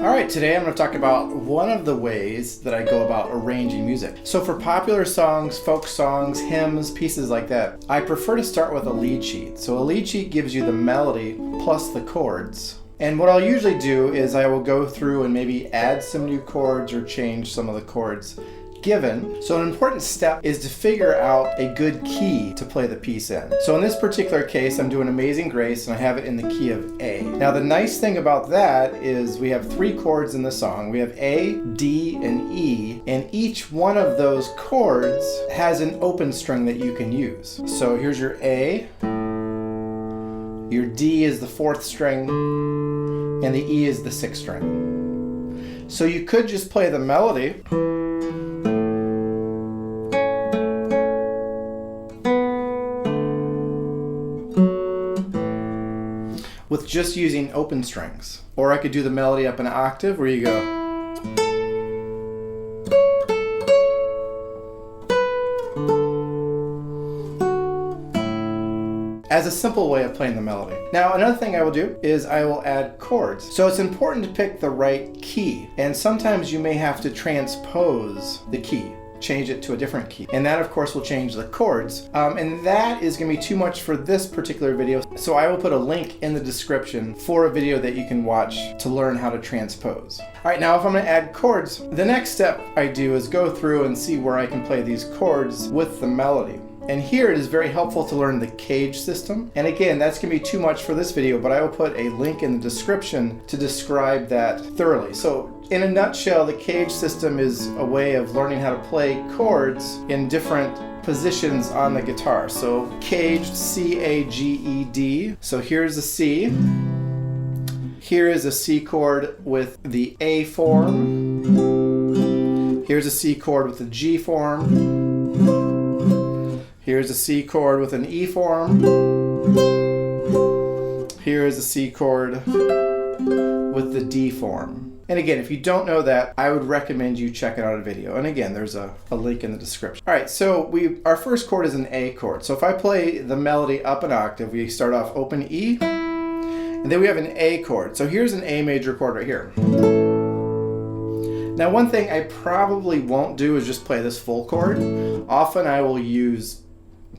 Alright, today I'm going to talk about one of the ways that I go about arranging music. So for popular songs, folk songs, hymns, pieces like that, I prefer to start with a lead sheet. So a lead sheet gives you the melody plus the chords. And what I'll usually do is I will go through and maybe add some new chords or change some of the chords given. So an important step is to figure out a good key to play the piece in. So in this particular case, I'm doing Amazing Grace and I have it in the key of A. Now the nice thing about that is we have 3 chords in the song. We have A, D, and E, and each one of those chords has an open string that you can use. So here's your A, your D is the 4th string, and the E is the 6th string. So you could just play the melody with just using open strings. Or I could do the melody up an octave where you go. As a simple way of playing the melody. Now another thing I will do is I will add chords. So it's important to pick the right key. And sometimes you may have to transpose the key. Change it to a different key. And that of course will change the chords. And that is gonna be too much for this particular video. So I will put a link in the description for a video that you can watch to learn how to transpose. All right, now if I'm gonna add chords, the next step I do is go through and see where I can play these chords with the melody. And here it is very helpful to learn the cage system. And again, that's gonna be too much for this video, but I will put a link in the description to describe that thoroughly. So in a nutshell, the cage system is a way of learning how to play chords in different positions on the guitar. So caged, C-A-G-E-D. So here's a C. Here is a C chord with the A form. Here's a C chord with the G form. Here's a C chord with an E form. Here is a C chord with the D form. And again, if you don't know that, I would recommend you checking out a video. And again, there's a link in the description. All right, so our first chord is an A chord. So if I play the melody up an octave, we start off open E, and then we have an A chord. So here's an A major chord right here. Now one thing I probably won't do is just play this full chord. Often I will use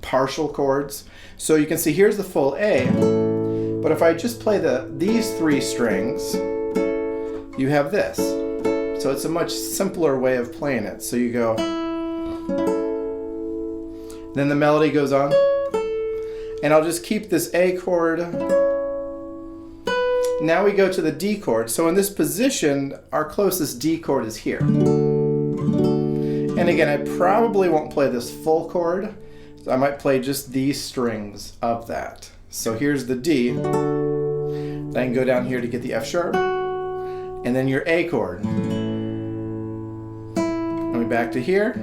partial chords. So you can see here's the full A, but if I just play these 3 strings, you have this. So it's a much simpler way of playing it. So you go, then the melody goes on, and I'll just keep this A chord. Now we go to the D chord. So in this position, our closest D chord is here. And again, I probably won't play this full chord. So I might play just these strings of that. So here's the D. Then I can go down here to get the F sharp. And then your A chord. And we back to here.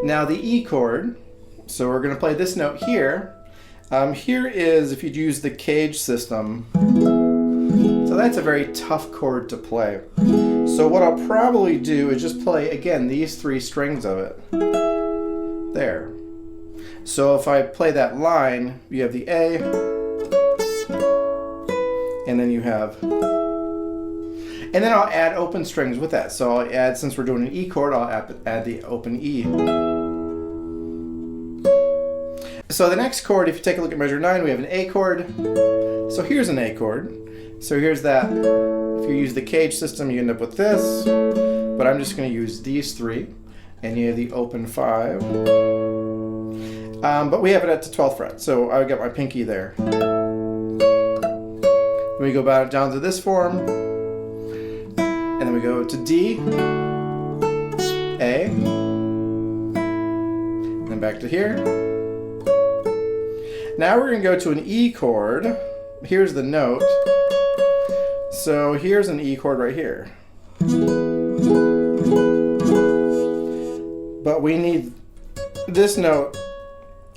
Now the E chord. So we're going to play this note here. Here is if you'd use the cage system. So that's a very tough chord to play. So what I'll probably do is just play, again, these 3 strings of it. There. So if I play that line, you have the A, and then you have, and then I'll add open strings with that. So I'll add, since we're doing an E chord, I'll add the open E. So the next chord, if you take a look at measure 9, we have an A chord. So here's an A chord. So here's that. If you use the cage system, you end up with this. But I'm just going to use these 3. And you have the open 5. But we have it at the 12th fret. So I've got my pinky there. Then we go back down to this form. And then we go to D. A. And then back to here. Now we're going to go to an E chord. Here's the note. So here's an E chord right here. But we need this note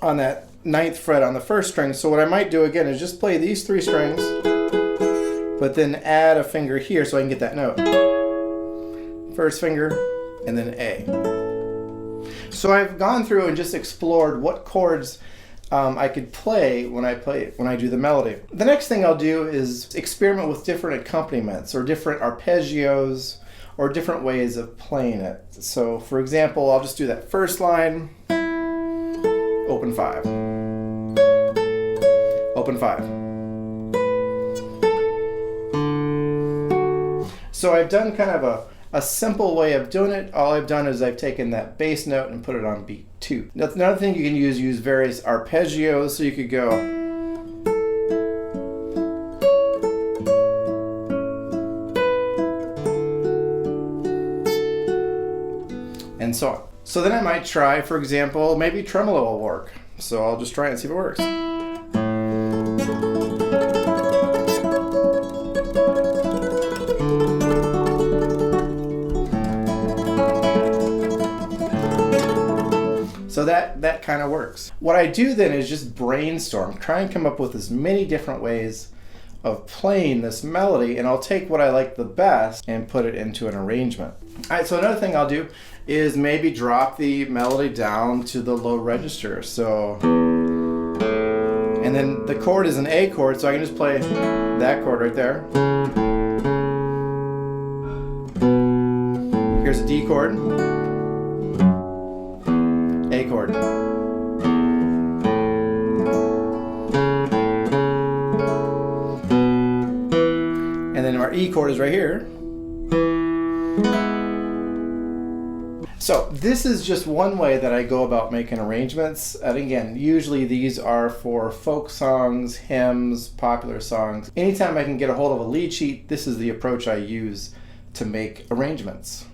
on that 9th fret on the 1st string. So what I might do again is just play these 3 strings, but then add a finger here so I can get that note. 1st finger, and then A. So I've gone through and just explored what chords I could play when I do the melody. The next thing I'll do is experiment with different accompaniments or different arpeggios or different ways of playing it. So for example, I'll just do that first line, open 5, open 5. So I've done kind of a simple way of doing it. All I've done is I've taken that bass note and put it on beat 2. That's another thing you can use various arpeggios. So you could go and so on. So then I might try, for example, maybe tremolo will work. So I'll just try it and see if it works. So that kind of works. What I do then is just brainstorm, try and come up with as many different ways of playing this melody, and I'll take what I like the best and put it into an arrangement. All right, so another thing I'll do is maybe drop the melody down to the low register. So, and then the chord is an A chord, so I can just play that chord right there. Here's a D chord. A chord. And then our E chord is right here. So this is just one way that I go about making arrangements. And again, usually these are for folk songs, hymns, popular songs. Anytime I can get a hold of a lead sheet, this is the approach I use to make arrangements.